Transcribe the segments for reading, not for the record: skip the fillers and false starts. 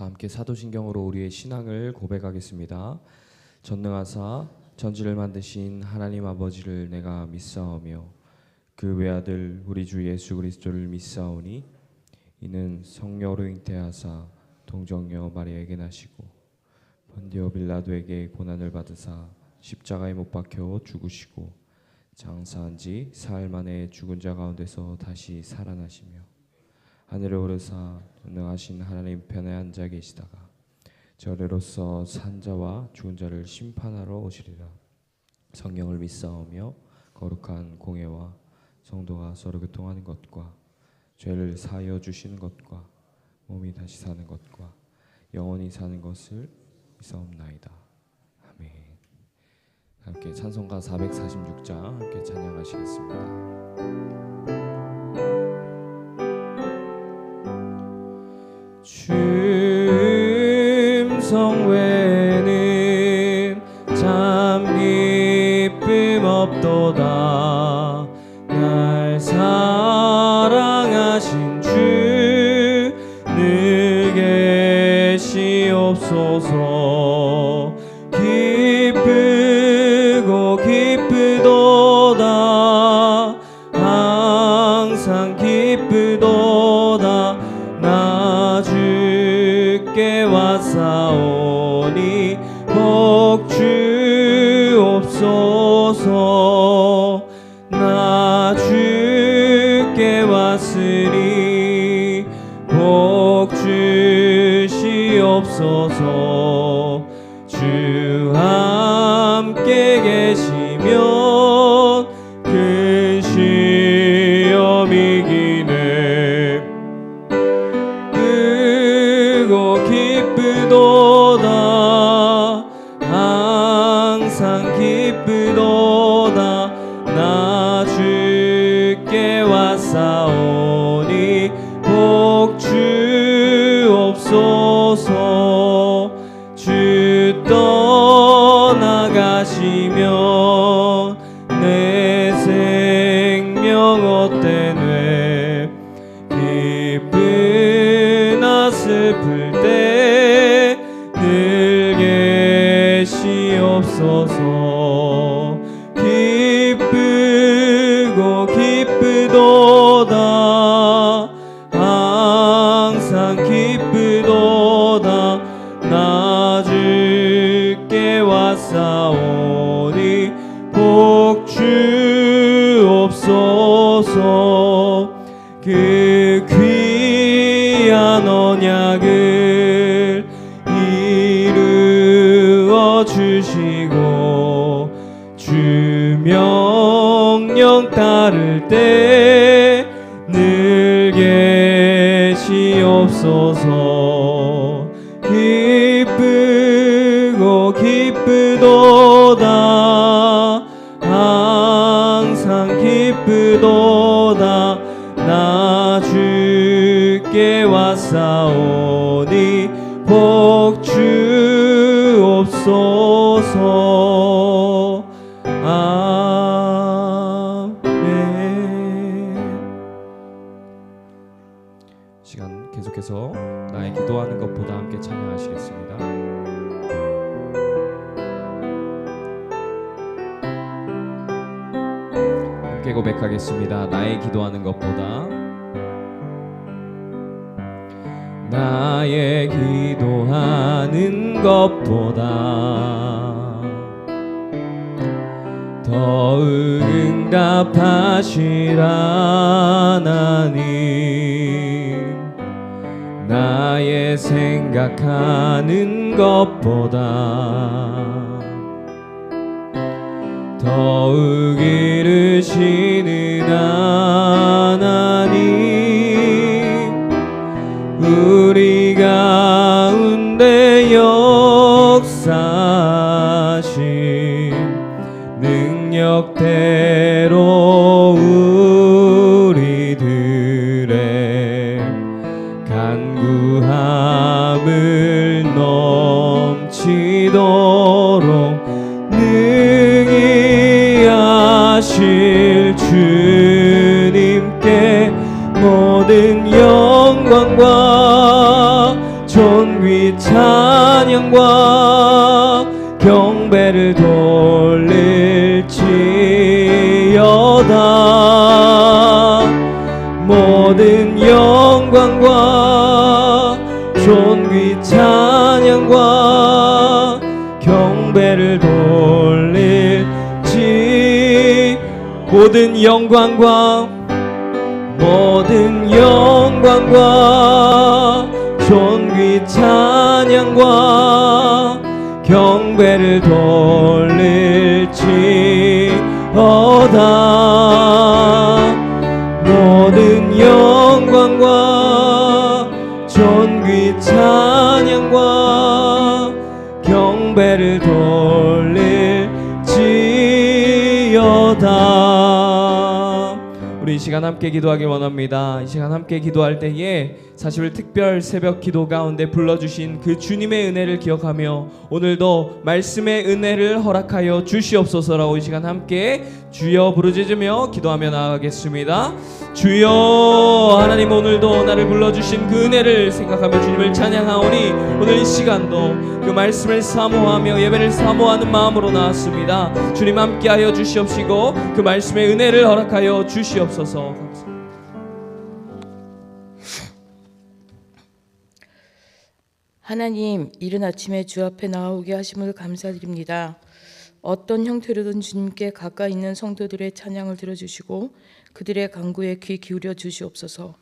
함께 사도신경으로 우리의 신앙을 고백하겠습니다. 전능하사 전지를 만드신 하나님 아버지를 내가 믿사오며 그 외아들 우리 주 예수 그리스도를 믿사오니 이는 성령으로 잉태하사 동정녀 마리아에게 나시고 본디오 빌라도에게 고난을 받으사 십자가에 못 박혀 죽으시고 장사한 지 사흘 만에 죽은 자 가운데서 다시 살아나시며 하늘에 오르사 전능하신 하나님 편에 앉아 계시다가 저래로서 산 자와 죽은 자를 심판하러 오시리라. 성령을 믿사오며 거룩한 공예와 성도가 서로 교통하는 것과 죄를 사하여 주시는 것과 몸이 다시 사는 것과 영원히 사는 것을 믿사옵나이다. 아멘. 함께 찬송가 446장 함께 찬양하시겠습니다. 춤성 외에는 참 기쁨 없도다. 날 사랑하신 주 늘 계시옵소서. 기쁘고 기쁘도다. 항상 기쁘도다. 나 주께 왔사오니 복 주옵소서. 나 주께 왔으니 복 주시옵소서. 주 함께 계시면 큰 시험 이기네. 크고 기쁘도다. 항상 기쁘도다. 나 주께 왔사오니 복 주옵소서. 주 떠나가시면 내 생명 헛되네. 기쁘나 슬플 때 늘 계시옵소서. 기쁘고 기쁘도다. 항상 기쁘도다. 나 주께 왔사오니 복 주옵소서. 그 귀한 언약을 이루어 주시고 주 명령 따를 때 늘 계시옵소서. 기쁘고 기쁘도다. 항상 기쁘도다. 나 주께 왔사오니 복 주옵소서. 아멘. 시간 계속해서 나의 기도하는 것보다 함께 찬양하시겠습니다. 함께 고백하겠습니다. 나의 기도하는 것보다. 나의 기도하는 것보다 더욱 응답하실 하나님. 나의 생각하는 것보다 더욱 이루시는 하나님. 우리 가운데 역사하신 능력대로 우리들의 간구함을 넘치도록 능히 하실 주님께 모든 영광과 존귀 찬양과 경배를 돌릴지어다. 모든 영광과 존귀 찬양과 경배를 돌릴지. 모든 영광과 존귀 찬양과 경배를 돌릴지어다. 모든 영광과 존귀 찬양과 경배를 돌릴지어다. 우리 이 시간 함께 기도하기 원합니다. 이 시간 함께 기도할 때에 40일 특별 새벽 기도 가운데 불러주신 그 주님의 은혜를 기억하며 오늘도 말씀의 은혜를 허락하여 주시옵소서라고 이 시간 함께 주여 부르짖으며 기도하며 나아가겠습니다. 주여, 하나님 오늘도 나를 불러주신 그 은혜를 생각하며 주님을 찬양하오니 오늘 이 시간도 그 말씀을 사모하며 예배를 사모하는 마음으로 나왔습니다. 주님 함께하여 주시옵시고 그 말씀의 은혜를 허락하여 주시옵소서. 감사합니다. 하나님, 이른 아침에 주 앞에 나오게 하심을 감사드립니다. 어떤 형태로든 주님께 가까이 있는 성도들의 찬양을 들어주시고 그들의 간구에 귀 기울여 주시옵소서.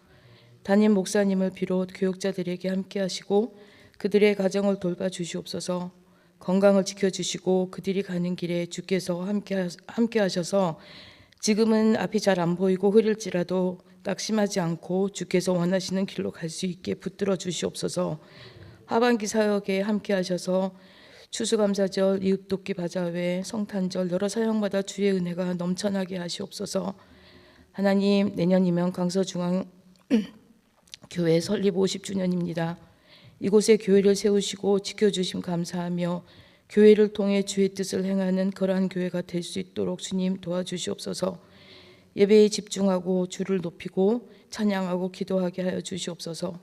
담임 목사님을 비롯 교육자들에게 함께 하시고 그들의 가정을 돌봐 주시옵소서. 건강을 지켜주시고 그들이 가는 길에 주께서 함께 하셔서 지금은 앞이 잘 안 보이고 흐릴지라도 낙심하지 않고 주께서 원하시는 길로 갈 수 있게 붙들어 주시옵소서. 하반기 사역에 함께 하셔서 추수감사절, 이웃돕기 바자회, 성탄절 여러 사역마다 주의 은혜가 넘쳐나게 하시옵소서. 하나님, 내년이면 강서중앙교회 설립 50주년입니다. 이곳에 교회를 세우시고 지켜주심 감사하며 교회를 통해 주의 뜻을 행하는 그러한 교회가 될 수 있도록 주님 도와주시옵소서. 예배에 집중하고 주를 높이고 찬양하고 기도하게 하여 주시옵소서.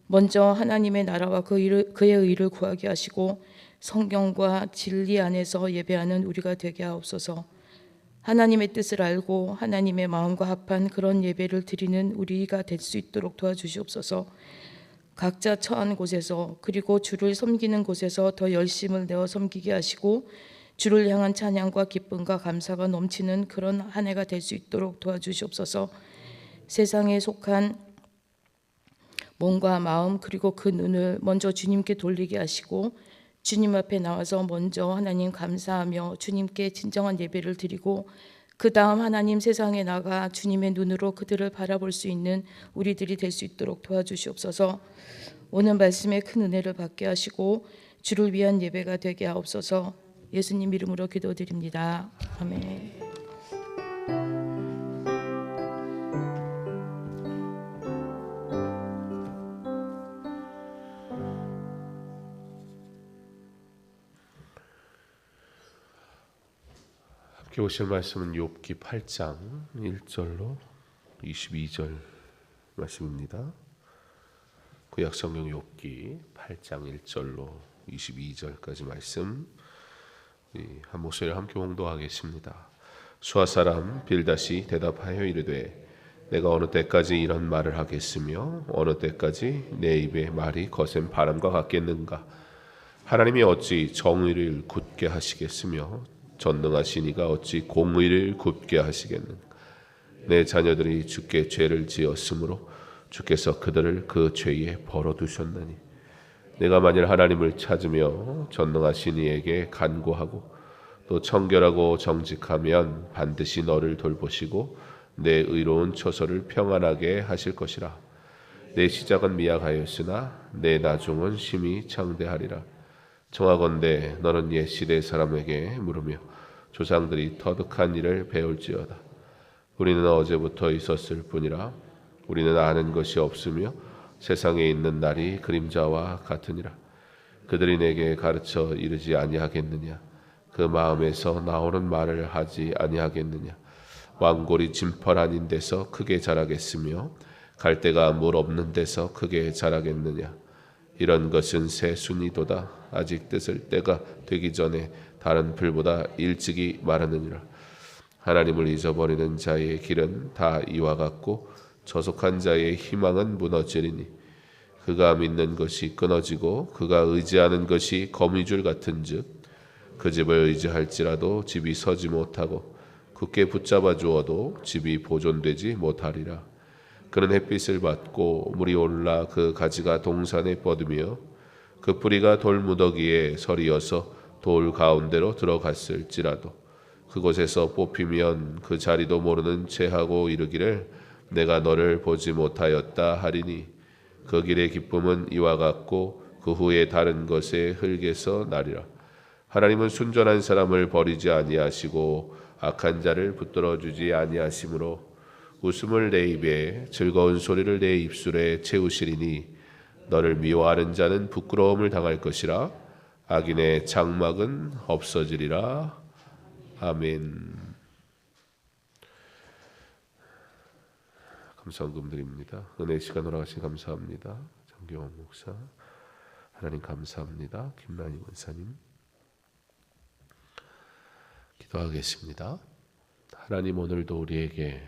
먼저 하나님의 나라와 그의 의를 구하게 하시고 성경과 진리 안에서 예배하는 우리가 되게 하옵소서. 하나님의 뜻을 알고 하나님의 마음과 합한 그런 예배를 드리는 우리가 될 수 있도록 도와주시옵소서. 각자 처한 곳에서 그리고 주를 섬기는 곳에서 더 열심을 내어 섬기게 하시고 주를 향한 찬양과 기쁨과 감사가 넘치는 그런 한 해가 될 수 있도록 도와주시옵소서. 세상에 속한 몸과 마음 그리고 그 눈을 먼저 주님께 돌리게 하시고 주님 앞에 나와서 먼저 하나님 감사하며 주님께 진정한 예배를 드리고 그 다음 하나님 세상에 나가 주님의 눈으로 그들을 바라볼 수 있는 우리들이 될 수 있도록 도와주시옵소서. 오늘 말씀에 큰 은혜를 받게 하시고 주를 위한 예배가 되게 하옵소서. 예수님 이름으로 기도드립니다. 아멘. 함께 보실 말씀은 욥기 8장 1절로 22절 말씀입니다. 구약성경 욥기 8장 1절로 22절까지 말씀 한 목소리를 함께 봉독하겠습니다. 수아 사람 빌닷이 대답하여 이르되 내가 어느 때까지 이런 말을 하겠으며 어느 때까지 내 입의 말이 거센 바람과 같겠는가. 하나님이 어찌 정의를 굳게 하시겠으며 전능하신 이가 어찌 공의를 굳게 하시겠는가. 내 자녀들이 주께 죄를 지었으므로 주께서 그들을 그 죄에 벌어두셨나니 내가 만일 하나님을 찾으며 전능하신 이에게 간구하고 또 청결하고 정직하면 반드시 너를 돌보시고 내 의로운 처소를 평안하게 하실 것이라. 내 시작은 미약하였으나 내 나중은 심히 창대하리라. 청하건대 너는 옛 시대 사람에게 물으며 조상들이 터득한 일을 배울지어다. 우리는 어제부터 있었을 뿐이라 우리는 아는 것이 없으며 세상에 있는 날이 그림자와 같으니라. 그들이 내게 가르쳐 이르지 아니하겠느냐. 그 마음에서 나오는 말을 하지 아니하겠느냐. 왕골이 진펄 아닌 데서 크게 자라겠으며 갈대가 물 없는 데서 크게 자라겠느냐. 이런 것은 새순이도다. 아직 뜻을 때가 되기 전에 다른 풀보다 일찍이 마르느니라. 하나님을 잊어버리는 자의 길은 다 이와 같고 저속한 자의 희망은 무너지리니 그가 믿는 것이 끊어지고 그가 의지하는 것이 거미줄 같은즉 그 집을 의지할지라도 집이 서지 못하고 굳게 붙잡아 주어도 집이 보존되지 못하리라. 그는 햇빛을 받고 물이 올라 그 가지가 동산에 뻗으며 그 뿌리가 돌무더기에 서리어서 돌 가운데로 들어갔을지라도 그곳에서 뽑히면 그 자리도 모르는 채 하고 이르기를 내가 너를 보지 못하였다 하리니 그 길의 기쁨은 이와 같고 그 후에 다른 것의 흙에서 나리라. 하나님은 순전한 사람을 버리지 아니하시고 악한 자를 붙들어 주지 아니하시므로 웃음을 내 입에 즐거운 소리를 내 입술에 채우시리니 너를 미워하는 자는 부끄러움을 당할 것이라. 악인의 장막은 없어지리라. 아멘. 감사헌금 드립니다. 은혜 시간 허락하신 감사합니다. 정경원 목사 하나님 감사합니다. 김란희 권사님 기도하겠습니다. 하나님 오늘도 우리에게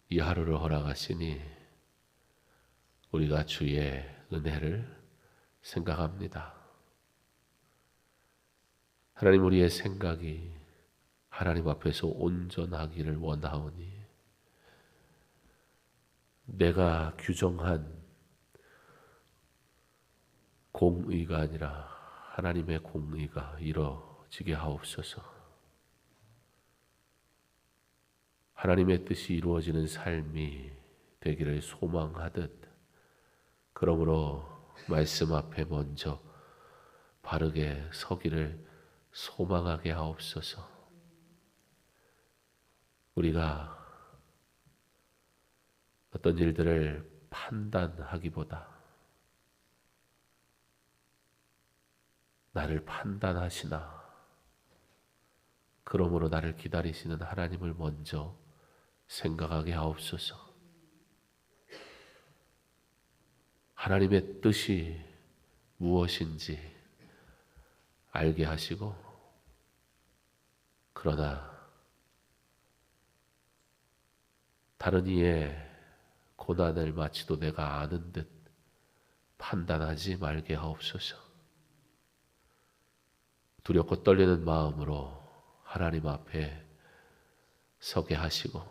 이 하루를 허락하시니 우리가 주의 은혜를 생각합니다. 하나님 우리의 생각이 하나님 앞에서 온전하기를 원하오니 내가 규정한 공의가 아니라 하나님의 공의가 이루어지게 하옵소서. 하나님의 뜻이 이루어지는 삶이 되기를 소망하듯 그러므로 말씀 앞에 먼저 바르게 서기를 소망하게 하옵소서. 우리가 어떤 일들을 판단하기보다 나를 판단하시나 그러므로 나를 기다리시는 하나님을 먼저 생각하게 하옵소서. 하나님의 뜻이 무엇인지 알게 하시고 그러나 다른 이의 고난을 마치도 내가 아는 듯 판단하지 말게 하옵소서. 두렵고 떨리는 마음으로 하나님 앞에 서게 하시고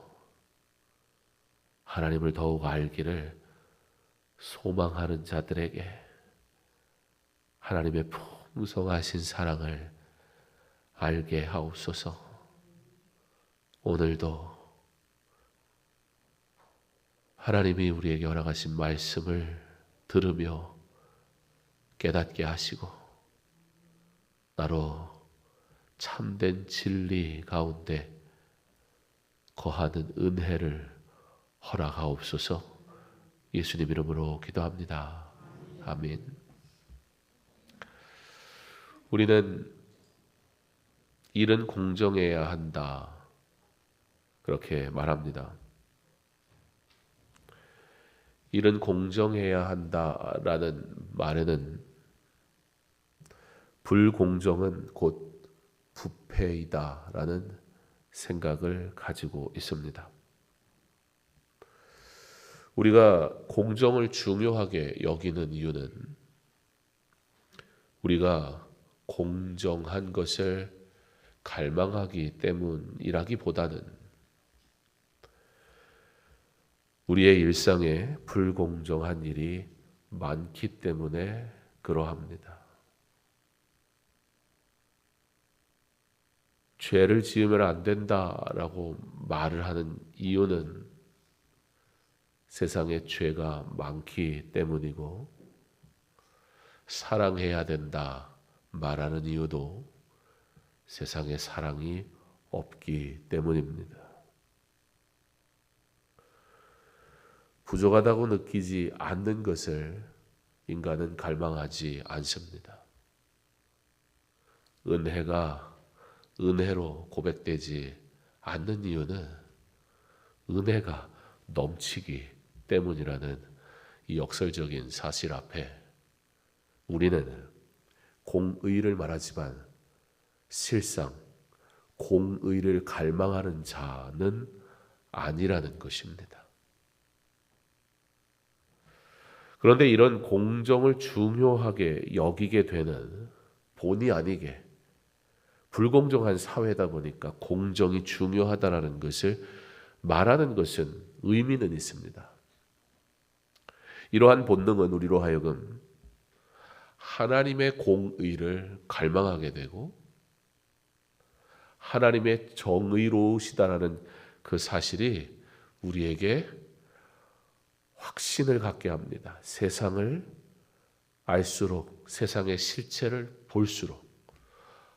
하나님을 더욱 알기를 소망하는 자들에게 하나님의 풍성하신 사랑을 알게 하옵소서. 오늘도 하나님이 우리에게 허락하신 말씀을 들으며 깨닫게 하시고 나로 참된 진리 가운데 거하는 은혜를 허락하옵소서. 예수님 이름으로 기도합니다. 아멘. 우리는 일은 공정해야 한다 그렇게 말합니다. 일은 공정해야 한다라는 말에는 불공정은 곧 부패이다라는 생각을 가지고 있습니다. 우리가 공정을 중요하게 여기는 이유는 우리가 공정한 것을 갈망하기 때문이라기보다는 우리의 일상에 불공정한 일이 많기 때문에 그러합니다. 죄를 지으면 안 된다라고 말을 하는 이유는 세상에 죄가 많기 때문이고 사랑해야 된다 말하는 이유도 세상에 사랑이 없기 때문입니다. 부족하다고 느끼지 않는 것을 인간은 갈망하지 않습니다. 은혜가 은혜로 고백되지 않는 이유는 은혜가 넘치기 때문이라는 이 역설적인 사실 앞에 우리는 공의를 말하지만 실상 공의를 갈망하는 자는 아니라는 것입니다. 그런데 이런 공정을 중요하게 여기게 되는 본의 아니게 불공정한 사회다 보니까 공정이 중요하다라는 것을 말하는 것은 의미는 있습니다. 이러한 본능은 우리로 하여금 하나님의 공의를 갈망하게 되고 하나님의 정의로우시다라는 그 사실이 우리에게 확신을 갖게 합니다. 세상을 알수록, 세상의 실체를 볼수록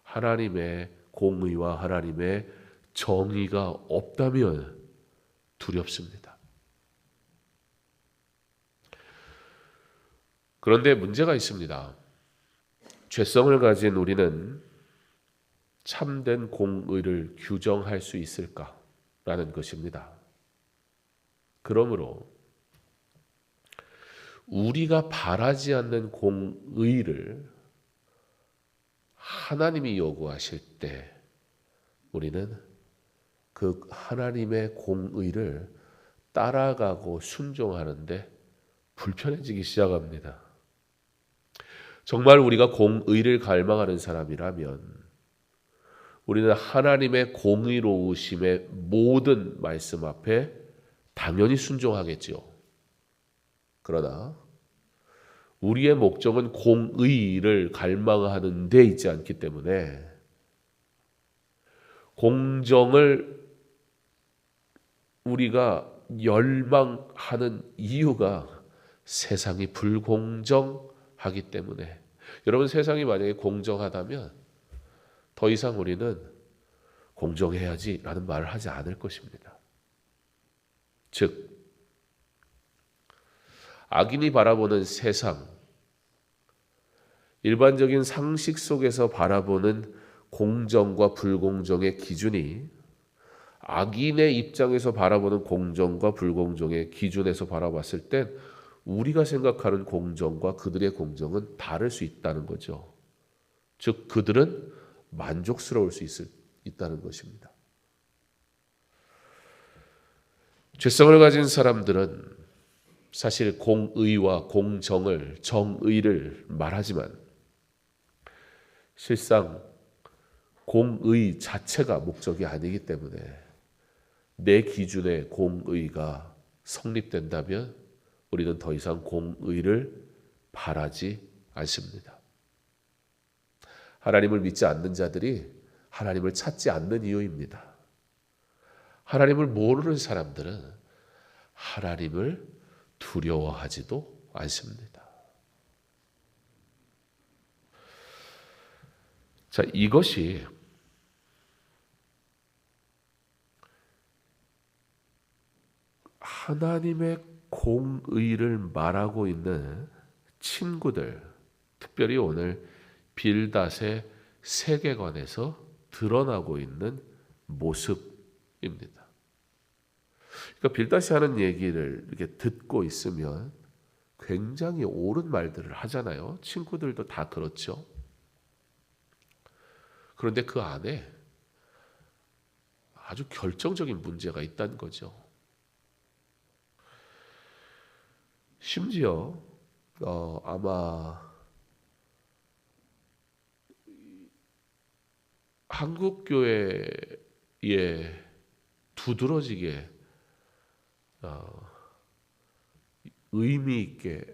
하나님의 공의와 하나님의 정의가 없다면 두렵습니다. 그런데 문제가 있습니다. 죄성을 가진 우리는 참된 공의를 규정할 수 있을까라는 것입니다. 그러므로 우리가 바라지 않는 공의를 하나님이 요구하실 때 우리는 그 하나님의 공의를 따라가고 순종하는데 불편해지기 시작합니다. 정말 우리가 공의를 갈망하는 사람이라면 우리는 하나님의 공의로우심의 모든 말씀 앞에 당연히 순종하겠지요. 그러나 우리의 목적은 공의를 갈망하는 데 있지 않기 때문에 공정을 우리가 열망하는 이유가 세상이 불공정하기 때문에. 여러분, 세상이 만약에 공정하다면 더 이상 우리는 공정해야지 라는 말을 하지 않을 것입니다. 즉 악인이 바라보는 세상, 일반적인 상식 속에서 바라보는 공정과 불공정의 기준이 악인의 입장에서 바라보는 공정과 불공정의 기준에서 바라봤을 땐 우리가 생각하는 공정과 그들의 공정은 다를 수 있다는 거죠. 즉 그들은 만족스러울 수 있다는 것입니다. 죄성을 가진 사람들은 사실 공의와 공정을, 정의를 말하지만 실상 공의 자체가 목적이 아니기 때문에 내 기준의 공의가 성립된다면 우리는 더 이상 공의를 바라지 않습니다. 하나님을 믿지 않는 자들이 하나님을 찾지 않는 이유입니다. 하나님을 모르는 사람들은 하나님을 두려워하지도 않습니다. 자, 이것이 하나님의 공의를 말하고 있는 친구들, 특별히 오늘 빌닷의 세계관에서 드러나고 있는 모습입니다. 그러니까 빌닷이 하는 얘기를 이렇게 듣고 있으면 굉장히 옳은 말들을 하잖아요. 친구들도 다 그렇죠. 그런데 그 안에 아주 결정적인 문제가 있다는 거죠. 심지어 아마 한국 교회에 두드러지게 의미 있게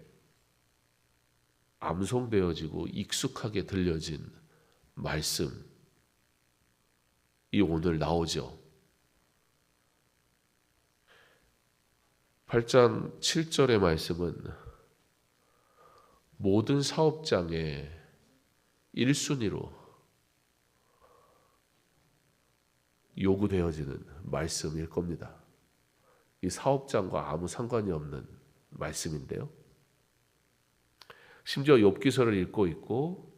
암송되어지고 익숙하게 들려진 말씀이 오늘 나오죠. 8장 7절의 말씀은 모든 사업장의 1순위로 요구되어지는 말씀일 겁니다. 이 사업장과 아무 상관이 없는 말씀인데요. 심지어 욥기서를 읽고 있고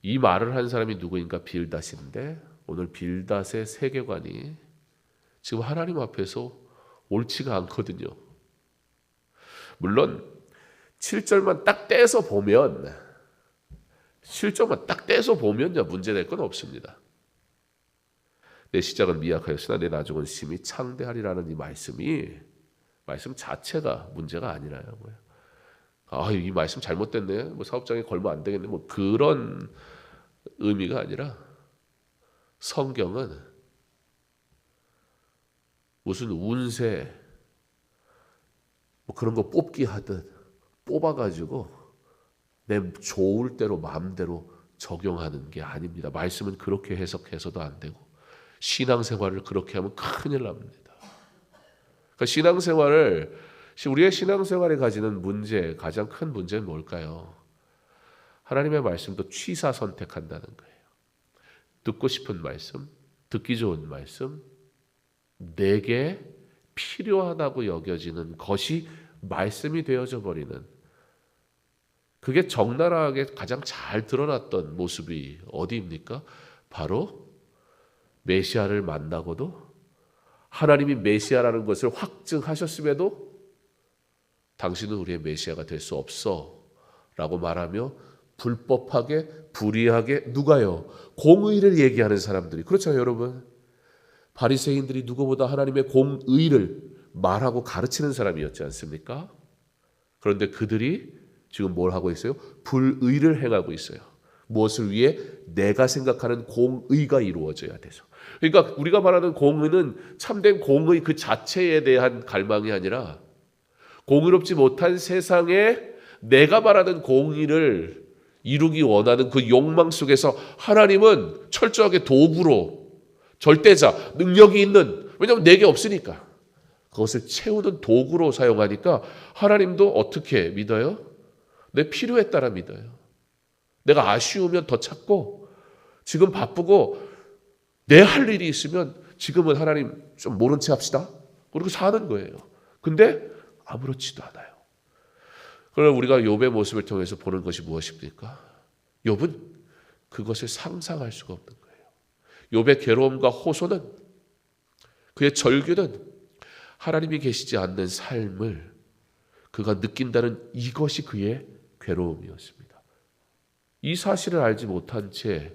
이 말을 한 사람이 누구인가? 빌닷인데 오늘 빌닷의 세계관이 지금 하나님 앞에서 옳지가 않거든요. 물론 7절만 딱 떼서 보면 7절만 딱 떼서 보면요 문제될 건 없습니다. 내 시작은 미약하였으나 내 나중은 심히 창대하리라는 이 말씀 자체가 문제가 아니라고요. 이 말씀 잘못됐네. 뭐 사업장에 걸면 안 되겠네. 뭐 그런 의미가 아니라 성경은 무슨 운세 뭐 그런 거 뽑기 하듯 뽑아가지고 내 좋을 대로 마음대로 적용하는 게 아닙니다. 말씀은 그렇게 해석해서도 안 되고 신앙생활을 그렇게 하면 큰일 납니다. 그러니까 우리의 신앙생활에 가지는 문제, 가장 큰 문제는 뭘까요? 하나님의 말씀도 취사 선택한다는 거예요. 듣고 싶은 말씀, 듣기 좋은 말씀, 내게 필요하다고 여겨지는 것이 말씀이 되어져 버리는, 그게 적나라하게 가장 잘 드러났던 모습이 어디입니까? 바로 메시아를 만나고도 하나님이 메시아라는 것을 확증하셨음에도 당신은 우리의 메시아가 될 수 없어 라고 말하며 불법하게 불의하게 누가요? 공의를 얘기하는 사람들이, 그렇죠 여러분? 바리새인들이 누구보다 하나님의 공의를 말하고 가르치는 사람이었지 않습니까? 그런데 그들이 지금 뭘 하고 있어요? 불의를 행하고 있어요. 무엇을 위해? 내가 생각하는 공의가 이루어져야 돼서. 그러니까 우리가 말하는 공의는 참된 공의 그 자체에 대한 갈망이 아니라 공의롭지 못한 세상에 내가 말하는 공의를 이루기 원하는 그 욕망 속에서 하나님은 철저하게 도구로, 절대자, 능력이 있는, 왜냐하면 내게 없으니까 그것을 채우는 도구로 사용하니까 하나님도 어떻게 믿어요? 내 필요에 따라 믿어요. 내가 아쉬우면 더 찾고, 지금 바쁘고 내 할 일이 있으면 지금은 하나님 좀 모른 체 합시다. 그리고 사는 거예요. 근데 아무렇지도 않아요. 그러나 우리가 욥의 모습을 통해서 보는 것이 무엇입니까? 욥은 그것을 상상할 수가 없는 거예요. 욥의 괴로움과 호소는, 그의 절규는 하나님이 계시지 않는 삶을 그가 느낀다는 이것이 그의 괴로움이었습니다. 이 사실을 알지 못한 채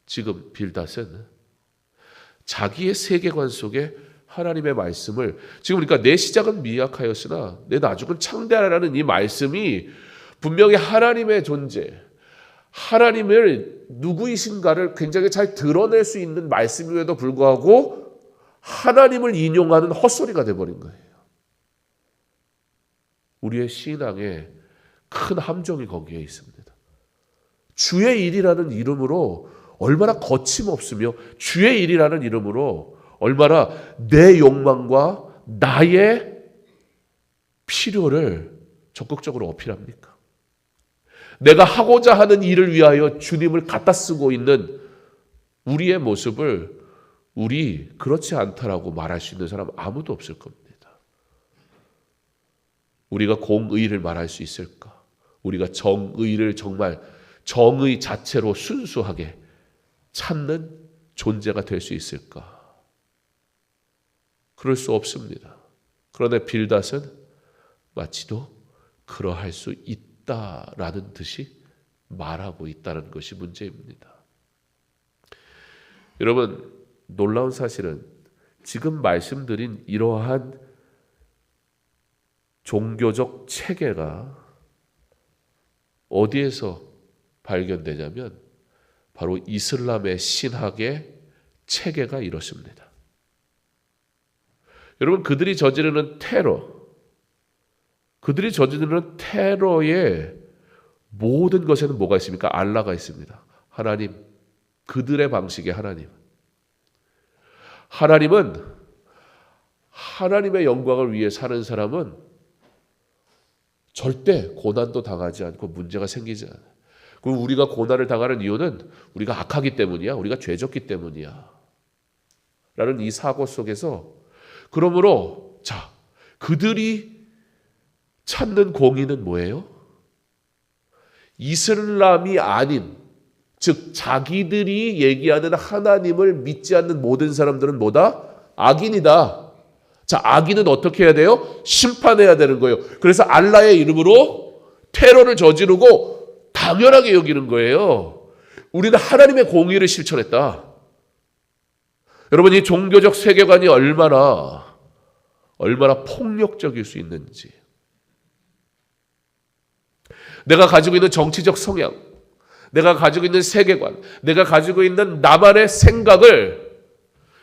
지금 빌닷은 자기의 세계관 속에 하나님의 말씀을, 지금 그러니까 내 시작은 미약하였으나 내 나중은 창대하라는 이 말씀이 분명히 하나님의 존재, 하나님을 누구이신가를 굉장히 잘 드러낼 수 있는 말씀임에도 불구하고 하나님을 인용하는 헛소리가 돼버린 거예요. 우리의 신앙에 큰 함정이 거기에 있습니다. 주의 일이라는 이름으로 얼마나 거침없으며, 주의 일이라는 이름으로 얼마나 내 욕망과 나의 필요를 적극적으로 어필합니까? 내가 하고자 하는 일을 위하여 주님을 갖다 쓰고 있는 우리의 모습을 우리 그렇지 않다라고 말할 수 있는 사람 아무도 없을 겁니다. 우리가 공의를 말할 수 있을까? 우리가 정의를 정말 정의 자체로 순수하게 찾는 존재가 될 수 있을까? 그럴 수 없습니다. 그러나 빌닷은 마치도 그러할 수 있다라는 듯이 말하고 있다는 것이 문제입니다. 여러분, 놀라운 사실은 지금 말씀드린 이러한 종교적 체계가 어디에서 발견되냐면 바로 이슬람의 신학의 체계가 이렇습니다. 여러분, 그들이 저지르는 테러의 모든 것에는 뭐가 있습니까? 알라가 있습니다. 하나님, 그들의 방식의 하나님. 하나님은, 하나님의 영광을 위해 사는 사람은 절대 고난도 당하지 않고 문제가 생기지 않아요. 그리고 우리가 고난을 당하는 이유는 우리가 악하기 때문이야, 우리가 죄졌기 때문이야 라는 이 사고 속에서, 그러므로 자, 그들이 찾는 공의는 뭐예요? 이슬람이 아닌, 즉 자기들이 얘기하는 하나님을 믿지 않는 모든 사람들은 뭐다? 악인이다. 자, 악인은 어떻게 해야 돼요? 심판해야 되는 거예요. 그래서 알라의 이름으로 테러를 저지르고 당연하게 여기는 거예요. 우리는 하나님의 공의를 실천했다. 여러분, 이 종교적 세계관이 얼마나 폭력적일 수 있는지, 내가 가지고 있는 정치적 성향, 내가 가지고 있는 세계관, 내가 가지고 있는 나만의 생각을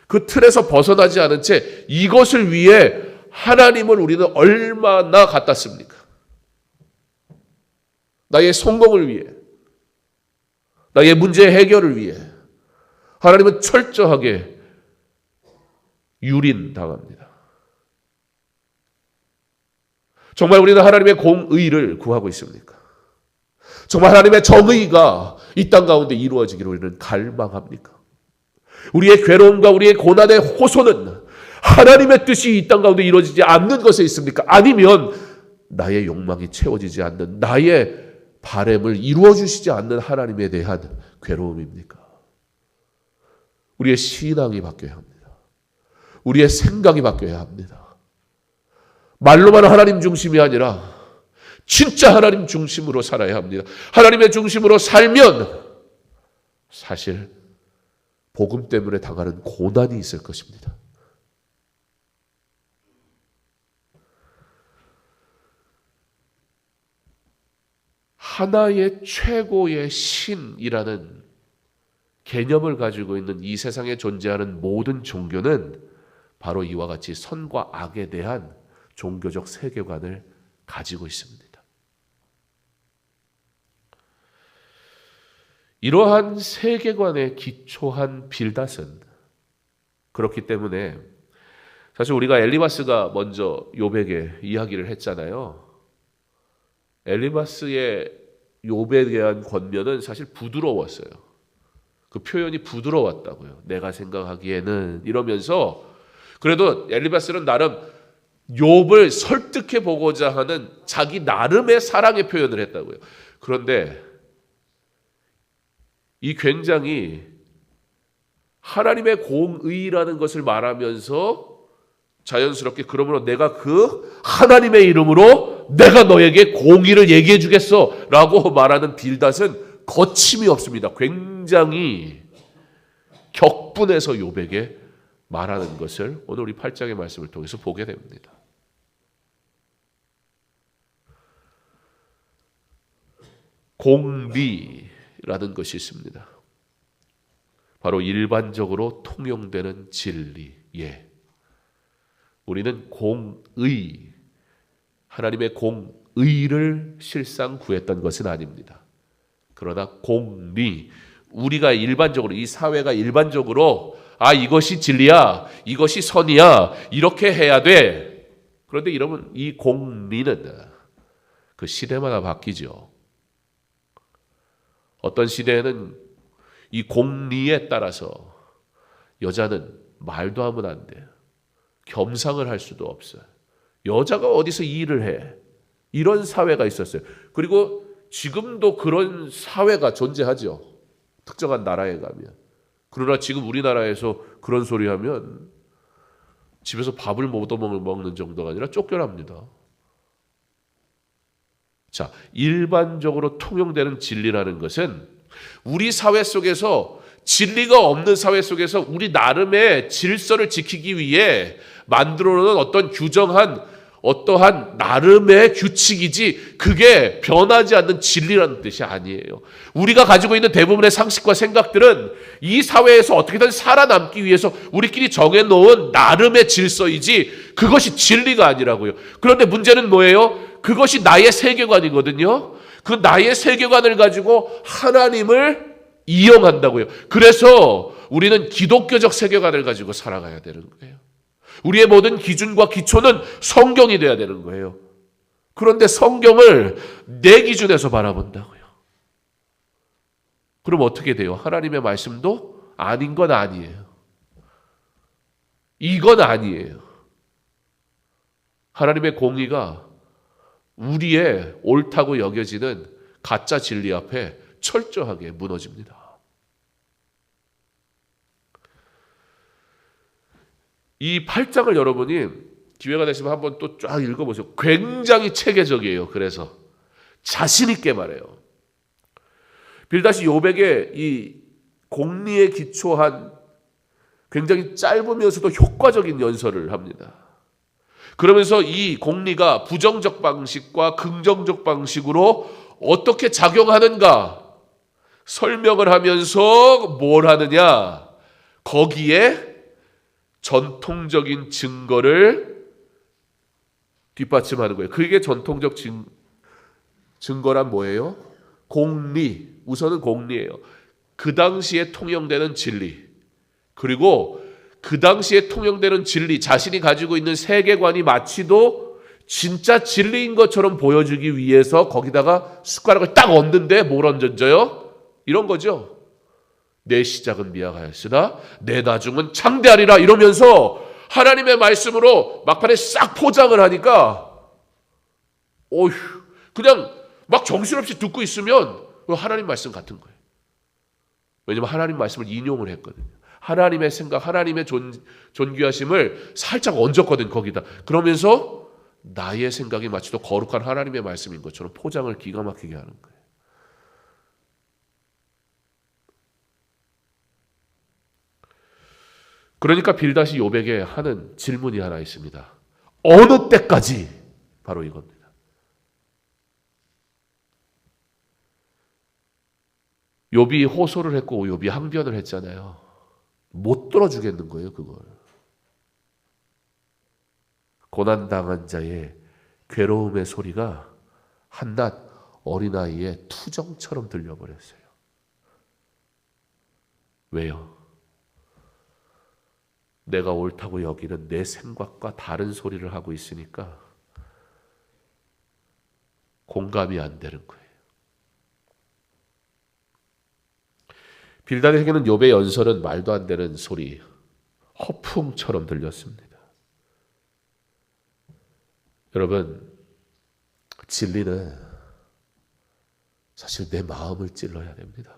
그 틀에서 벗어나지 않은 채 이것을 위해 하나님을 우리는 얼마나 갖다 씁니까? 나의 성공을 위해, 나의 문제 해결을 위해 하나님은 철저하게 유린당합니다. 정말 우리는 하나님의 공의를 구하고 있습니까? 정말 하나님의 정의가 이 땅 가운데 이루어지기를 우리는 갈망합니까? 우리의 괴로움과 우리의 고난의 호소는 하나님의 뜻이 이 땅 가운데 이루어지지 않는 것에 있습니까? 아니면 나의 욕망이 채워지지 않는, 나의 바람을 이루어 주시지 않는 하나님에 대한 괴로움입니까? 우리의 신앙이 바뀌어야 합니다. 우리의 생각이 바뀌어야 합니다. 말로만 하나님 중심이 아니라 진짜 하나님 중심으로 살아야 합니다. 하나님의 중심으로 살면 사실 복음 때문에 당하는 고난이 있을 것입니다. 하나의 최고의 신이라는 개념을 가지고 있는 이 세상에 존재하는 모든 종교는 바로 이와 같이 선과 악에 대한 종교적 세계관을 가지고 있습니다. 이러한 세계관에 기초한 빌닷은, 그렇기 때문에 사실 우리가 엘리바스가 먼저 욥에게 이야기를 했잖아요. 엘리바스의 욥에 대한 권면은 사실 부드러웠어요. 그 표현이 부드러웠다고요. 내가 생각하기에는, 이러면서 그래도 엘리바스는 나름 욥을 설득해 보고자 하는 자기 나름의 사랑의 표현을 했다고요. 그런데 이 굉장히 하나님의 공의라는 것을 말하면서 자연스럽게, 그러므로 내가 그 하나님의 이름으로 내가 너에게 공의를 얘기해 주겠어 라고 말하는 빌닷은 거침이 없습니다. 굉장히 격분해서 욥에게 말하는 것을 오늘 우리 8장의 말씀을 통해서 보게 됩니다. 공리라는 것이 있습니다. 바로 일반적으로 통용되는 진리. 우리는 공의, 하나님의 공의를 실상 구했던 것은 아닙니다. 그러나 공리, 우리가 일반적으로, 이 사회가 일반적으로 이것이 진리야, 이것이 선이야, 이렇게 해야 돼. 그런데 여러분, 이 공리는 그 시대마다 바뀌죠. 어떤 시대에는 이 공리에 따라서 여자는 말도 하면 안 돼요. 겸상을 할 수도 없어요. 여자가 어디서 일을 해? 이런 사회가 있었어요. 그리고 지금도 그런 사회가 존재하죠. 특정한 나라에 가면. 그러나 지금 우리나라에서 그런 소리 하면 집에서 밥을 못 먹는 정도가 아니라 쫓겨납니다. 자, 일반적으로 통용되는 진리라는 것은 우리 사회 속에서, 진리가 없는 사회 속에서 우리 나름의 질서를 지키기 위해 만들어 놓은 어떤 규정한 어떠한 나름의 규칙이지, 그게 변하지 않는 진리라는 뜻이 아니에요. 우리가 가지고 있는 대부분의 상식과 생각들은 이 사회에서 어떻게든 살아남기 위해서 우리끼리 정해놓은 나름의 질서이지, 그것이 진리가 아니라고요. 그런데 문제는 뭐예요? 그것이 나의 세계관이거든요. 그 나의 세계관을 가지고 하나님을 이용한다고요. 그래서 우리는 기독교적 세계관을 가지고 살아가야 되는 거예요. 우리의 모든 기준과 기초는 성경이 돼야 되는 거예요. 그런데 성경을 내 기준에서 바라본다고요. 그럼 어떻게 돼요? 하나님의 말씀도 아닌 건 아니에요. 이건 아니에요. 하나님의 공의가 우리의 옳다고 여겨지는 가짜 진리 앞에 철저하게 무너집니다. 이 8장을 여러분이 기회가 되시면 한번 또 쫙 읽어보세요. 굉장히 체계적이에요. 그래서 자신 있게 말해요. 빌닷이 욥에게 이 공리에 기초한 굉장히 짧으면서도 효과적인 연설을 합니다. 그러면서 이 공리가 부정적 방식과 긍정적 방식으로 어떻게 작용하는가 설명을 하면서 뭘 하느냐, 거기에 전통적인 증거를 뒷받침하는 거예요. 그게 전통적 증거란 뭐예요? 공리. 우선은 공리예요. 그 당시에 통용되는 진리. 그리고 그 당시에 통용되는 진리, 자신이 가지고 있는 세계관이 마치도 진짜 진리인 것처럼 보여주기 위해서 거기다가 숟가락을 딱 얹는데 뭘 얹어줘요? 이런 거죠. 내 시작은 미약하였으나 내 나중은 창대하리라 이러면서 하나님의 말씀으로 막판에 싹 포장을 하니까 어휴, 그냥 막 정신없이 듣고 있으면 하나님 말씀 같은 거예요. 왜냐하면 하나님 말씀을 인용을 했거든요. 하나님의 생각, 하나님의 존귀하심을 살짝 얹었거든 거기다. 그러면서 나의 생각이 마치도 거룩한 하나님의 말씀인 것처럼 포장을 기가 막히게 하는 거예요. 그러니까 빌닷이 욥에게 하는 질문이 하나 있습니다. 어느 때까지? 바로 이겁니다. 욥이 호소를 했고 욥이 항변을 했잖아요. 못 들어주겠는 거예요, 그걸. 고난당한 자의 괴로움의 소리가 한낱 어린아이의 투정처럼 들려버렸어요. 왜요? 내가 옳다고 여기는 내 생각과 다른 소리를 하고 있으니까 공감이 안 되는 거예요. 빌닷에게는 욥의 연설은 말도 안 되는 소리, 허풍처럼 들렸습니다. 여러분, 진리는 사실 내 마음을 찔러야 됩니다.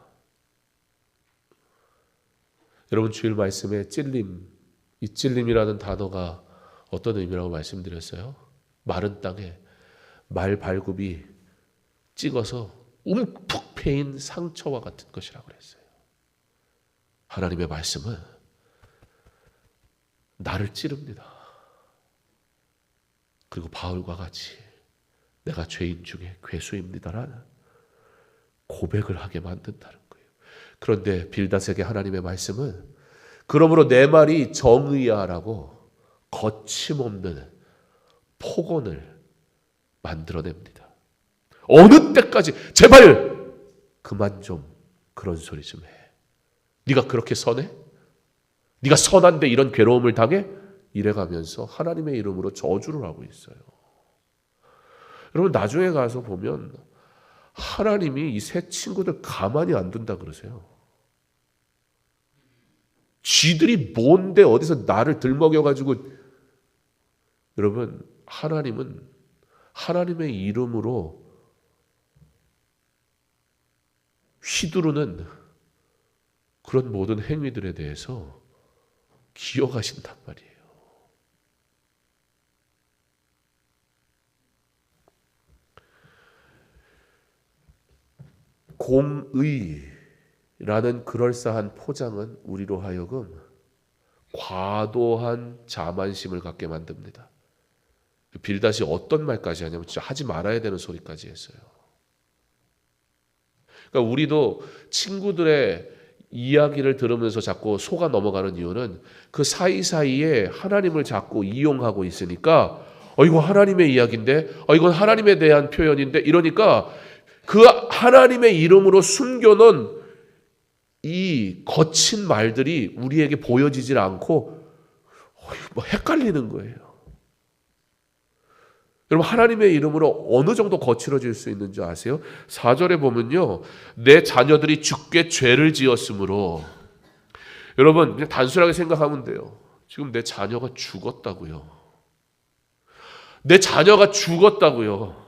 여러분, 주일 말씀에 찔림, 이 찔림이라는 단어가 어떤 의미라고 말씀드렸어요? 마른 땅에 말발굽이 찍어서 움푹 패인 상처와 같은 것이라고 그랬어요. 하나님의 말씀은 나를 찌릅니다. 그리고 바울과 같이 내가 죄인 중에 괴수입니다라는 고백을 하게 만든다는 거예요. 그런데 빌닷에게 하나님의 말씀은 그러므로 내 말이 정의야라고 거침없는 폭언을 만들어냅니다. 어느 때까지 제발 그만 좀 그런 소리 좀 해. 네가 그렇게 선해? 네가 선한데 이런 괴로움을 당해? 이래가면서 하나님의 이름으로 저주를 하고 있어요. 여러분, 나중에 가서 보면 하나님이 이 세 친구들 가만히 안 둔다 그러세요. 쥐들이 뭔데 어디서 나를 들먹여가지고. 여러분, 하나님은 하나님의 이름으로 휘두르는 그런 모든 행위들에 대해서 기억하신단 말이에요. 공의라는 그럴싸한 포장은 우리로 하여금 과도한 자만심을 갖게 만듭니다. 빌닷이 어떤 말까지 하냐면 진짜 하지 말아야 되는 소리까지 했어요. 그러니까 우리도 친구들의 이야기를 들으면서 자꾸 속아 넘어가는 이유는 그 사이사이에 하나님을 자꾸 이용하고 있으니까 이거 하나님의 이야기인데, 이건 하나님에 대한 표현인데 이러니까 그 하나님의 이름으로 숨겨놓은 이 거친 말들이 우리에게 보여지질 않고 헷갈리는 거예요. 여러분, 하나님의 이름으로 어느 정도 거칠어질 수 있는 줄 아세요? 4절에 보면요, 내 자녀들이 주께 죄를 지었으므로. 여러분, 그냥 단순하게 생각하면 돼요. 지금 내 자녀가 죽었다고요. 내 자녀가 죽었다고요.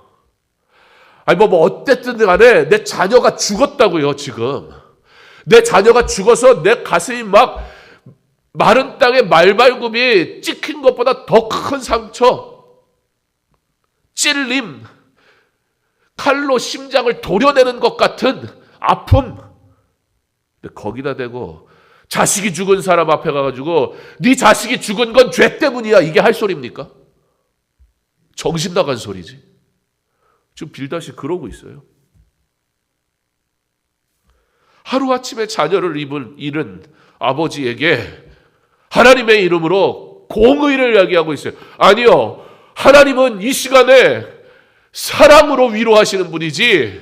아니 뭐 어쨌든 간에 내 자녀가 죽었다고요. 지금 내 자녀가 죽어서 내 가슴이 막 마른 땅에 말발굽이 찍힌 것보다 더 큰 상처, 찔림, 칼로 심장을 도려내는 것 같은 아픔. 근데 거기다 대고 자식이 죽은 사람 앞에 가가지고 네 자식이 죽은 건 죄 때문이야, 이게 할 소리입니까? 정신 나간 소리지. 지금 빌닷이 그러고 있어요. 하루아침에 자녀를 잃은 아버지에게 하나님의 이름으로 공의를 이야기하고 있어요. 아니요, 하나님은 이 시간에 사랑으로 위로하시는 분이지,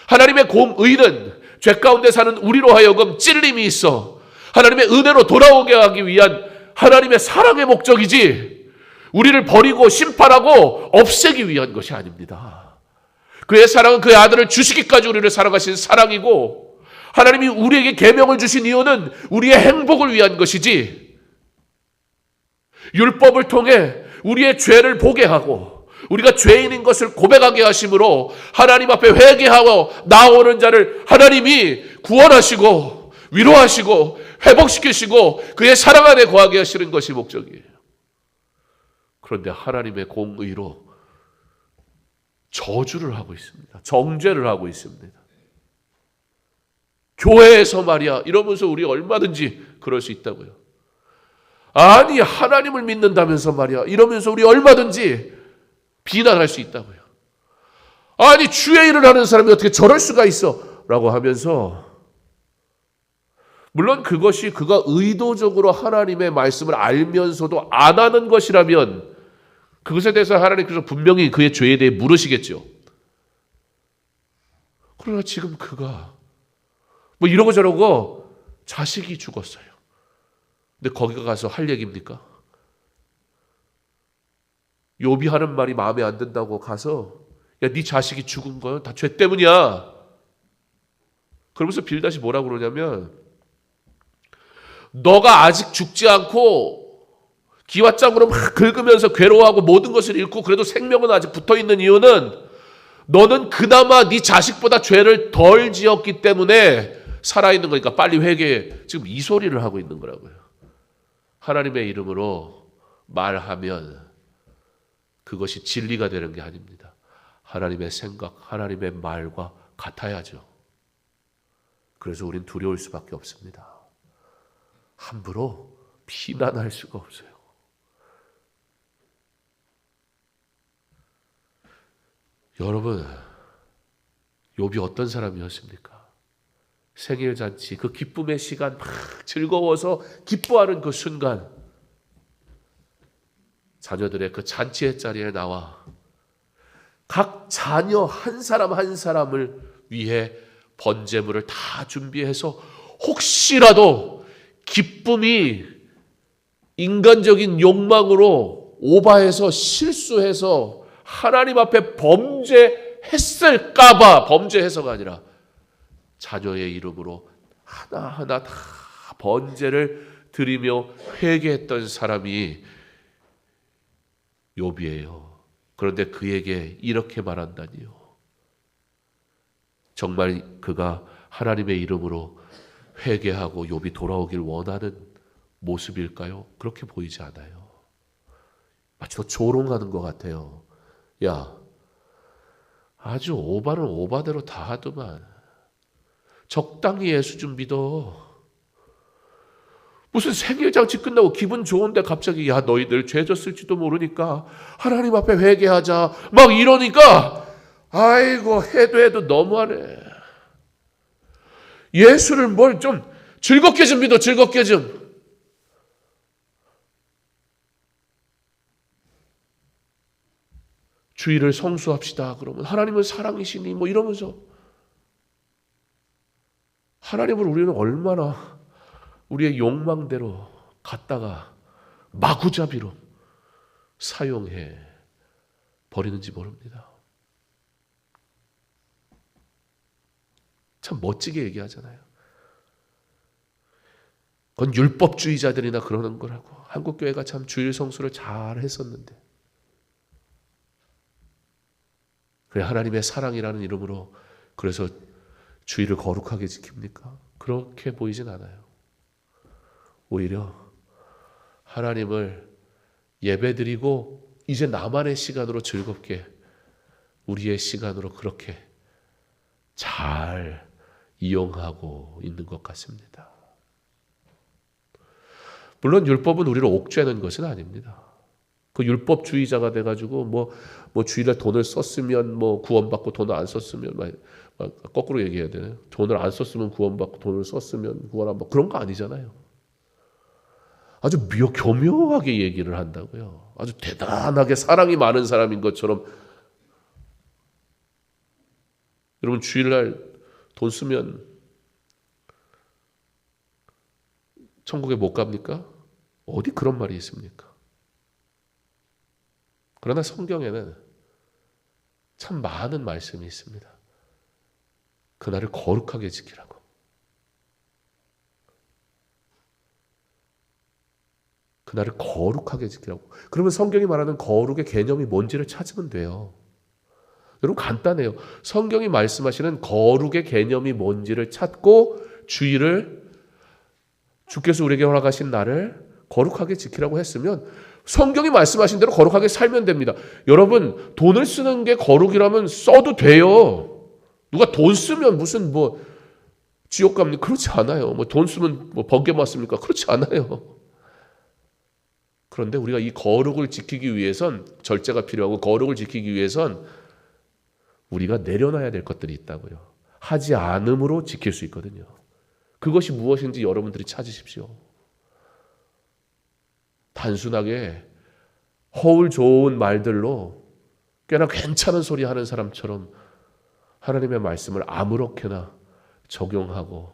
하나님의 공의는 죄 가운데 사는 우리로 하여금 찔림이 있어 하나님의 은혜로 돌아오게 하기 위한 하나님의 사랑의 목적이지, 우리를 버리고 심판하고 없애기 위한 것이 아닙니다. 그의 사랑은 그의 아들을 주시기까지 우리를 사랑하신 사랑이고, 하나님이 우리에게 계명을 주신 이유는 우리의 행복을 위한 것이지, 율법을 통해 우리의 죄를 보게 하고 우리가 죄인인 것을 고백하게 하심으로 하나님 앞에 회개하고 나오는 자를 하나님이 구원하시고 위로하시고 회복시키시고 그의 사랑 안에 거하게 하시는 것이 목적이에요. 그런데 하나님의 공의로 저주를 하고 있습니다. 정죄를 하고 있습니다. 교회에서 말이야 이러면서 우리 얼마든지 그럴 수 있다고요. 아니 하나님을 믿는다면서 말이야 이러면서 우리 얼마든지 비난할 수 있다고요. 아니 주의 일을 하는 사람이 어떻게 저럴 수가 있어 라고 하면서, 물론 그것이 그가 의도적으로 하나님의 말씀을 알면서도 안 하는 것이라면 그것에 대해서 하나님께서 분명히 그의 죄에 대해 물으시겠죠. 그러나 지금 그가 뭐 이러고 저러고 자식이 죽었어요. 근데 거기가 가서 할 얘기입니까? 욥이 하는 말이 마음에 안 든다고 가서 야, 네 자식이 죽은 건 다 죄 때문이야. 그러면서 빌닷이 뭐라고 그러냐면, 너가 아직 죽지 않고 기왓장으로 막 긁으면서 괴로워하고 모든 것을 잃고 그래도 생명은 아직 붙어있는 이유는 너는 그나마 네 자식보다 죄를 덜 지었기 때문에 살아있는 거니까 빨리 회개해. 지금 이 소리를 하고 있는 거라고요. 하나님의 이름으로 말하면 그것이 진리가 되는 게 아닙니다. 하나님의 생각, 하나님의 말과 같아야죠. 그래서 우린 두려울 수밖에 없습니다. 함부로 비난할 수가 없어요. 여러분, 욥이 어떤 사람이었습니까? 생일잔치, 그 기쁨의 시간, 막 즐거워서 기뻐하는 그 순간, 자녀들의 그 잔치의 자리에 나와 각 자녀 한 사람 한 사람을 위해 번제물을 다 준비해서 혹시라도 기쁨이 인간적인 욕망으로 오바해서 실수해서 하나님 앞에 범죄했을까봐, 범죄해서가 아니라 자녀의 이름으로 하나하나 다 번제를 드리며 회개했던 사람이 욥이에요. 그런데 그에게 이렇게 말한다니요. 정말 그가 하나님의 이름으로 회개하고 욥이 돌아오길 원하는 모습일까요? 그렇게 보이지 않아요. 마치 더 조롱하는 것 같아요. 야, 아주 오바는 오바대로 다 하더만. 적당히 예수 좀 믿어. 무슨 생일잔치 끝나고 기분 좋은데 갑자기 야 너희들 죄 졌을지도 모르니까 하나님 앞에 회개하자 막 이러니까 아이고 해도 너무하네. 예수를 뭘 좀 즐겁게 좀 믿어. 즐겁게 좀. 주의를 성수합시다. 그러면 하나님은 사랑이시니 뭐 이러면서, 하나님을 우리는 얼마나 우리의 욕망대로 갖다가 마구잡이로 사용해 버리는지 모릅니다. 참 멋지게 얘기하잖아요. 그건 율법주의자들이나 그러는 거라고. 한국교회가 참 주일 성수를 잘 했었는데, 그래 하나님의 사랑이라는 이름으로 그래서 주일을 거룩하게 지킵니까? 그렇게 보이진 않아요. 오히려 하나님을 예배드리고 이제 나만의 시간으로 즐겁게 우리의 시간으로 그렇게 잘 이용하고 있는 것 같습니다. 물론 율법은 우리를 옥죄는 것은 아닙니다. 그 율법주의자가 돼가지고 뭐 주일날 돈을 썼으면 뭐 구원받고 돈을 안 썼으면 거꾸로 얘기해야 되나요? 돈을 안 썼으면 구원받고 돈을 썼으면 구원 안 받고 그런 거 아니잖아요. 아주 교묘하게 얘기를 한다고요. 아주 대단하게 사랑이 많은 사람인 것처럼. 여러분 주일날 돈 쓰면 천국에 못 갑니까? 어디 그런 말이 있습니까? 그러나 성경에는 참 많은 말씀이 있습니다. 그날을 거룩하게 지키라고. 그날을 거룩하게 지키라고. 그러면 성경이 말하는 거룩의 개념이 뭔지를 찾으면 돼요. 여러분 간단해요. 성경이 말씀하시는 거룩의 개념이 뭔지를 찾고 주께서 우리에게 허락하신 날을 거룩하게 지키라고 했으면 성경이 말씀하신 대로 거룩하게 살면 됩니다. 여러분 돈을 쓰는 게 거룩이라면 써도 돼요. 누가 돈 쓰면 무슨 지옥 갑니까? 그렇지 않아요. 돈 쓰면 번개 맞습니까? 그렇지 않아요. 그런데 우리가 이 거룩을 지키기 위해선 절제가 필요하고 거룩을 지키기 위해선 우리가 내려놔야 될 것들이 있다고요. 하지 않음으로 지킬 수 있거든요. 그것이 무엇인지 여러분들이 찾으십시오. 단순하게 허울 좋은 말들로 꽤나 괜찮은 소리 하는 사람처럼 하나님의 말씀을 아무렇게나 적용하고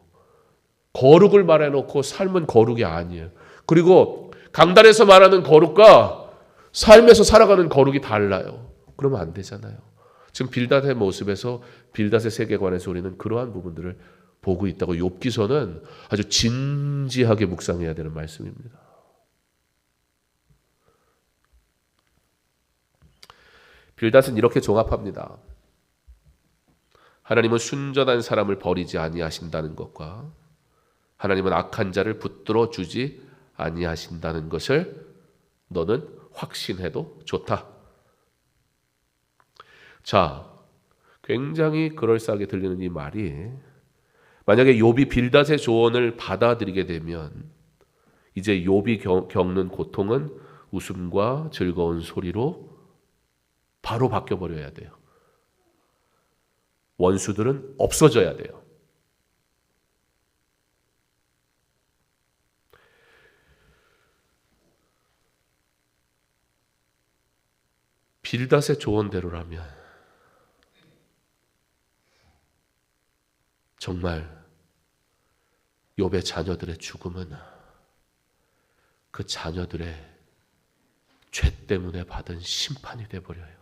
거룩을 말해놓고 삶은 거룩이 아니에요. 그리고 강단에서 말하는 거룩과 삶에서 살아가는 거룩이 달라요. 그러면 안 되잖아요. 지금 빌닷의 모습에서 빌닷의 세계관에서 우리는 그러한 부분들을 보고 있다고 욥기서는 아주 진지하게 묵상해야 되는 말씀입니다. 빌닷은 이렇게 종합합니다. 하나님은 순전한 사람을 버리지 아니하신다는 것과 하나님은 악한 자를 붙들어 주지 아니하신다는 것을 너는 확신해도 좋다. 자, 굉장히 그럴싸하게 들리는 이 말이 만약에 욥이 빌닷의 조언을 받아들이게 되면 이제 욥이 겪는 고통은 웃음과 즐거운 소리로 바로 바뀌어버려야 돼요. 원수들은 없어져야 돼요. 빌닷의 조언대로라면 정말 욥의 자녀들의 죽음은 그 자녀들의 죄 때문에 받은 심판이 되어버려요.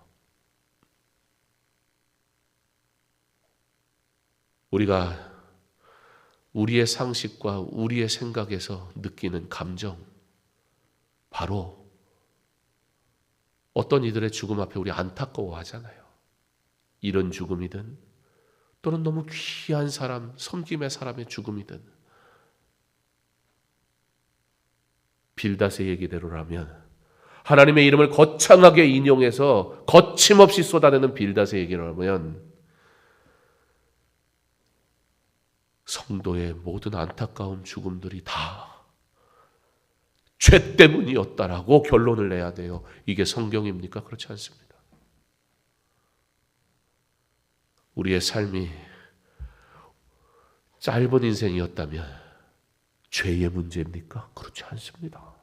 우리가 우리의 상식과 우리의 생각에서 느끼는 감정, 바로 어떤 이들의 죽음 앞에 우리 안타까워하잖아요. 이런 죽음이든 또는 너무 귀한 사람, 섬김의 사람의 죽음이든 빌닷의 얘기대로라면 하나님의 이름을 거창하게 인용해서 거침없이 쏟아내는 빌닷의 얘기라면 성도의 모든 안타까운 죽음들이 다 죄 때문이었다라고 결론을 내야 돼요. 이게 성경입니까? 그렇지 않습니다. 우리의 삶이 짧은 인생이었다면 죄의 문제입니까? 그렇지 않습니다.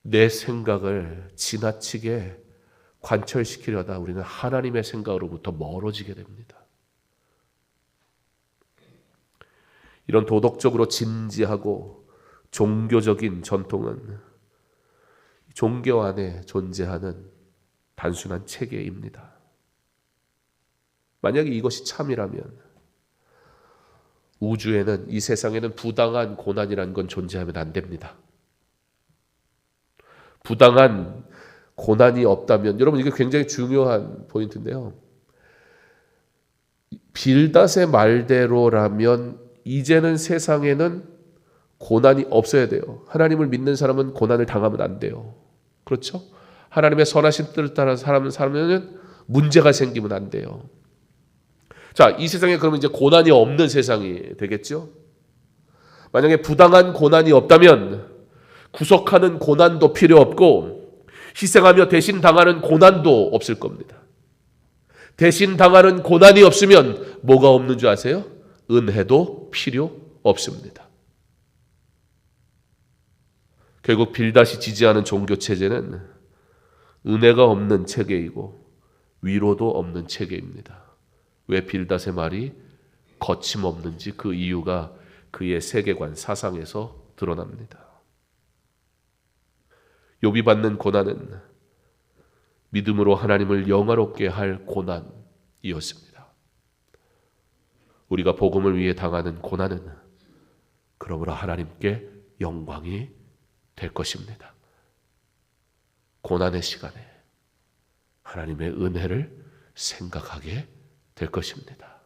내 생각을 지나치게 관철시키려다 우리는 하나님의 생각으로부터 멀어지게 됩니다. 이런 도덕적으로 진지하고 종교적인 전통은 종교 안에 존재하는 단순한 체계입니다. 만약에 이것이 참이라면 우주에는, 이 세상에는 부당한 고난이라는 건 존재하면 안 됩니다. 부당한 고난이 없다면, 여러분 이게 굉장히 중요한 포인트인데요. 빌닷의 말대로라면 이제는 세상에는 고난이 없어야 돼요. 하나님을 믿는 사람은 고난을 당하면 안 돼요. 그렇죠? 하나님의 선하신 뜻을 따라 살면 문제가 생기면 안 돼요. 자, 이 세상에 그러면 이제 고난이 없는 세상이 되겠죠? 만약에 부당한 고난이 없다면 구속하는 고난도 필요 없고 희생하며 대신 당하는 고난도 없을 겁니다. 대신 당하는 고난이 없으면 뭐가 없는 줄 아세요? 은혜도 필요 없습니다. 결국 빌닷이 지지하는 종교 체제는 은혜가 없는 체계이고 위로도 없는 체계입니다. 왜 빌닷의 말이 거침없는지 그 이유가 그의 세계관, 사상에서 드러납니다. 욥이 받는 고난은 믿음으로 하나님을 영화롭게 할 고난이었습니다. 우리가 복음을 위해 당하는 고난은 그러므로 하나님께 영광이 될 것입니다. 고난의 시간에 하나님의 은혜를 생각하게 될 것입니다.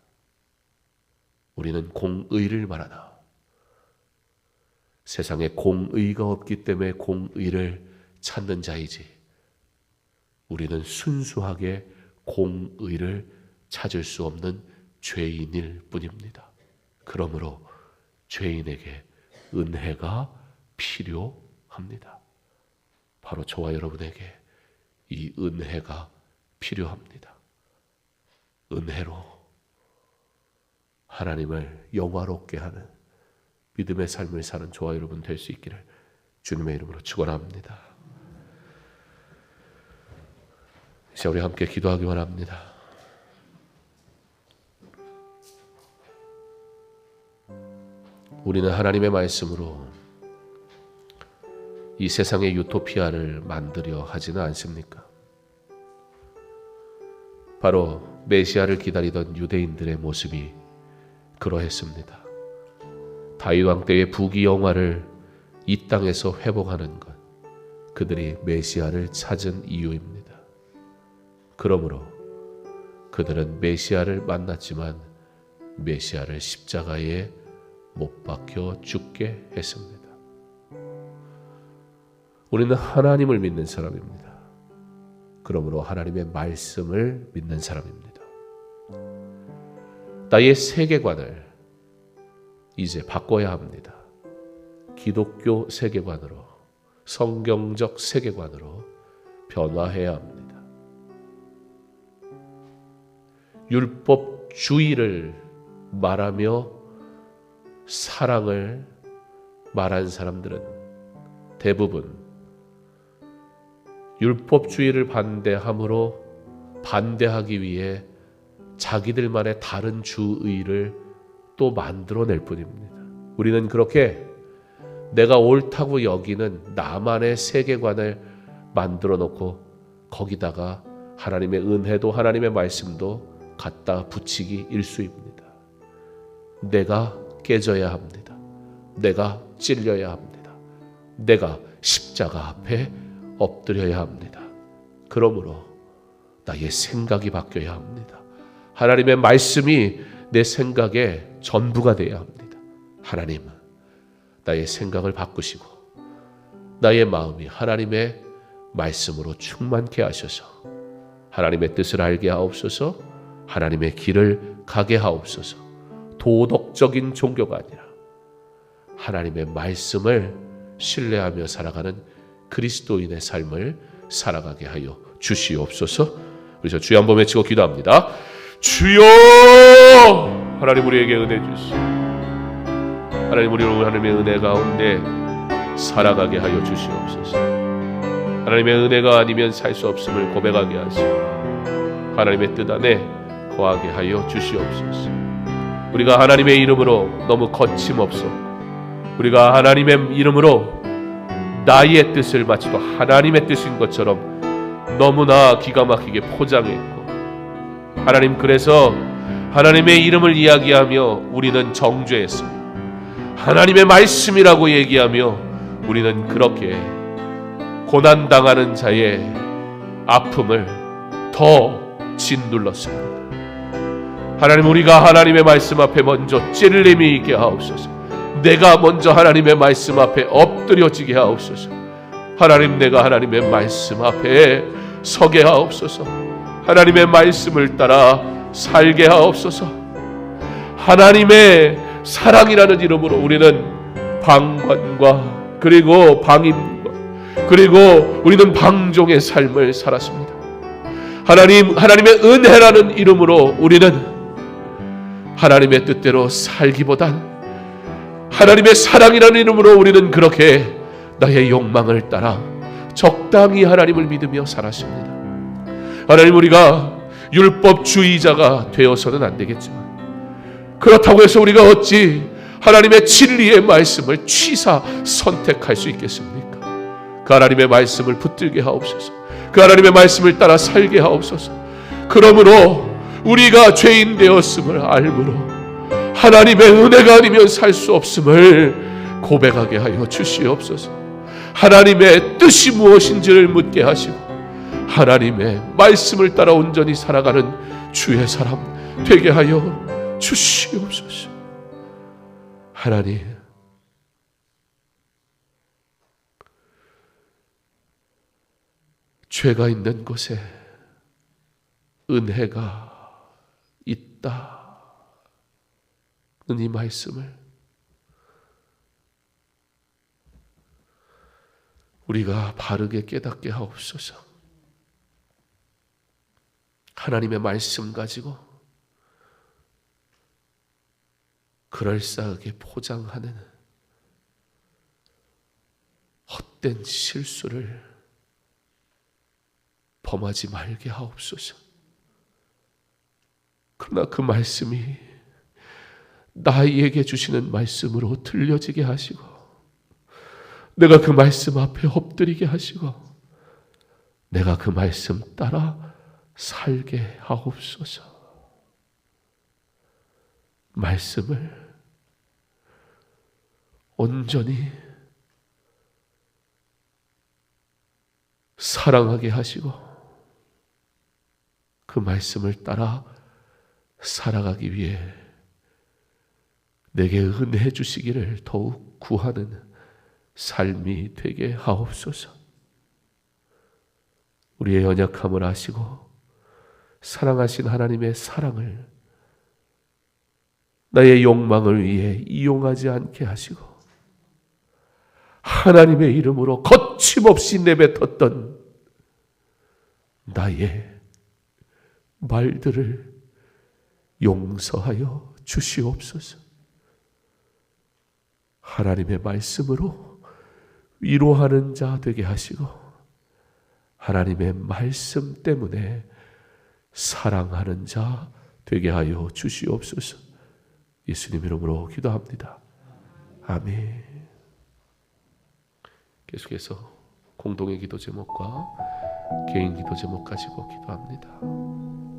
우리는 공의를 말하나 세상에 공의가 없기 때문에 공의를 찾는 자이지 우리는 순수하게 공의를 찾을 수 없는 죄인일 뿐입니다. 그러므로 죄인에게 은혜가 필요합니다. 바로 저와 여러분에게 이 은혜가 필요합니다. 은혜로 하나님을 영화롭게 하는 믿음의 삶을 사는 저와 여러분 될 수 있기를 주님의 이름으로 축원합니다. 이제 우리 함께 기도하기 원합니다. 우리는 하나님의 말씀으로 이 세상의 유토피아를 만들려 하지는 않습니까? 바로 메시아를 기다리던 유대인들의 모습이 그러했습니다. 다윗 왕 때의 부귀영화를 이 땅에서 회복하는 것, 그들이 메시아를 찾은 이유입니다. 그러므로 그들은 메시아를 만났지만 메시아를 십자가에 못 박혀 죽게 했습니다. 우리는 하나님을 믿는 사람입니다. 그러므로 하나님의 말씀을 믿는 사람입니다. 나의 세계관을 이제 바꿔야 합니다. 기독교 세계관으로, 성경적 세계관으로 변화해야 합니다. 율법주의를 말하며 사랑을 말한 사람들은 대부분 율법주의를 반대함으로 반대하기 위해 자기들만의 다른 주의를 또 만들어낼 뿐입니다. 우리는 그렇게 내가 옳다고 여기는 나만의 세계관을 만들어 놓고 거기다가 하나님의 은혜도 하나님의 말씀도 갖다 붙이기 일쑤입니다. 내가 깨져야 합니다. 내가 찔려야 합니다. 내가 십자가 앞에 엎드려야 합니다. 그러므로 나의 생각이 바뀌어야 합니다. 하나님의 말씀이 내 생각의 전부가 되어야 합니다. 하나님, 나의 생각을 바꾸시고 나의 마음이 하나님의 말씀으로 충만케 하셔서 하나님의 뜻을 알게 하옵소서. 하나님의 길을 가게 하옵소서. 도덕적인 종교가 아니라 하나님의 말씀을 신뢰하며 살아가는 그리스도인의 삶을 살아가게 하여 주시옵소서. 그래서 주여 한번 외치고 기도합니다. 주여! 하나님 우리에게 은혜 주시오. 하나님 우리로 하나님의 은혜 가운데 살아가게 하여 주시옵소서. 하나님의 은혜가 아니면 살 수 없음을 고백하게 하시고 하나님의 뜻 안에 거하게 하여 주시옵소서. 우리가 하나님의 이름으로 너무 거침없었고 우리가 하나님의 이름으로 나의 뜻을 마치도 하나님의 뜻인 것처럼 너무나 기가 막히게 포장했고 하나님 그래서 하나님의 이름을 이야기하며 우리는 정죄했습니다. 하나님의 말씀이라고 얘기하며 우리는 그렇게 고난당하는 자의 아픔을 더 짓눌렀습니다. 하나님, 우리가 하나님의 말씀 앞에 먼저 찔림이 있게 하옵소서. 내가 먼저 하나님의 말씀 앞에 엎드려지게 하옵소서. 하나님, 내가 하나님의 말씀 앞에 서게 하옵소서. 하나님의 말씀을 따라 살게 하옵소서. 하나님의 사랑이라는 이름으로 우리는 방관과 그리고 방임과 그리고 우리는 방종의 삶을 살았습니다. 하나님의 은혜라는 이름으로 우리는 하나님의 뜻대로 살기보단 하나님의 사랑이라는 이름으로 우리는 그렇게 나의 욕망을 따라 적당히 하나님을 믿으며 살았습니다. 하나님, 우리가 율법주의자가 되어서는 안 되겠지만 그렇다고 해서 우리가 어찌 하나님의 진리의 말씀을 취사 선택할 수 있겠습니까? 그 하나님의 말씀을 붙들게 하옵소서. 그 하나님의 말씀을 따라 살게 하옵소서. 그러므로 우리가 죄인 되었음을 알므로 하나님의 은혜가 아니면 살 수 없음을 고백하게 하여 주시옵소서. 하나님의 뜻이 무엇인지를 묻게 하시고 하나님의 말씀을 따라 온전히 살아가는 주의 사람 되게 하여 주시옵소서. 하나님, 죄가 있는 곳에 은혜가 있다는 이 말씀을 우리가 바르게 깨닫게 하옵소서. 하나님의 말씀 가지고 그럴싸하게 포장하는 헛된 실수를 범하지 말게 하옵소서. 그러나 그 말씀이 나에게 주시는 말씀으로 들려지게 하시고 내가 그 말씀 앞에 엎드리게 하시고 내가 그 말씀 따라 살게 하옵소서. 말씀을 온전히 사랑하게 하시고 그 말씀을 따라 살아가기 위해 내게 은혜 주시기를 더욱 구하는 삶이 되게 하옵소서. 우리의 연약함을 아시고 사랑하신 하나님의 사랑을 나의 욕망을 위해 이용하지 않게 하시고 하나님의 이름으로 거침없이 내뱉었던 나의 말들을 용서하여 주시옵소서. 하나님의 말씀으로 위로하는 자 되게 하시고 하나님의 말씀 때문에 사랑하는 자 되게 하여 주시옵소서. 예수님 이름으로 기도합니다. 아멘. 계속해서 공동의 기도 제목과 개인 기도 제목 가지고 기도합니다.